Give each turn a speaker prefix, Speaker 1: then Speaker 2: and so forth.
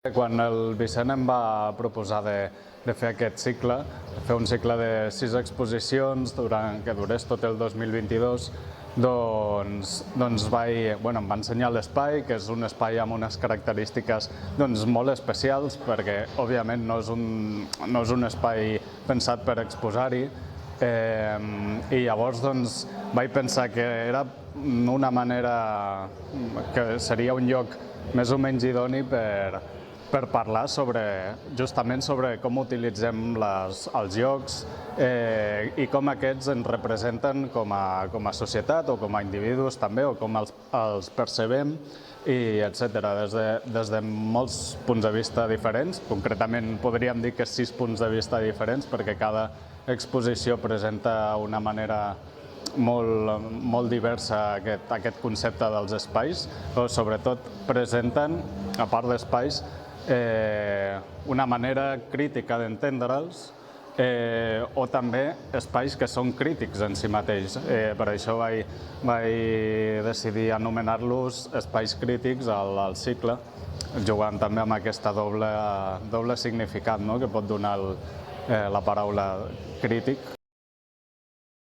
Speaker 1: Quan el Vicent em va proposar de fer aquest cicle, de fer un cicle de 6 exposicions que durés tot el 2022, doncs em va ensenyar l'espai, que és un espai amb unes característiques molt especials, perquè òbviament no és un espai pensat per exposar-hi, i llavors vaig pensar que era una manera, que seria un lloc més o menys idoni per parlar justament sobre com utilitzem els llocs i com aquests ens representen com a societat o com a individus també, o com els percebem, i etcètera, des de molts punts de vista diferents. Concretament podríem dir que 6 punts de vista diferents, perquè cada exposició presenta una manera molt diversa aquest concepte dels espais, però sobretot presenten, a part d'espais, una manera crítica d'entendre'ls o també espais que són crítics en si mateix. Per això vaig decidir anomenar-los espais crítics al cicle, jugant també amb aquest doble significat que pot donar la paraula crític.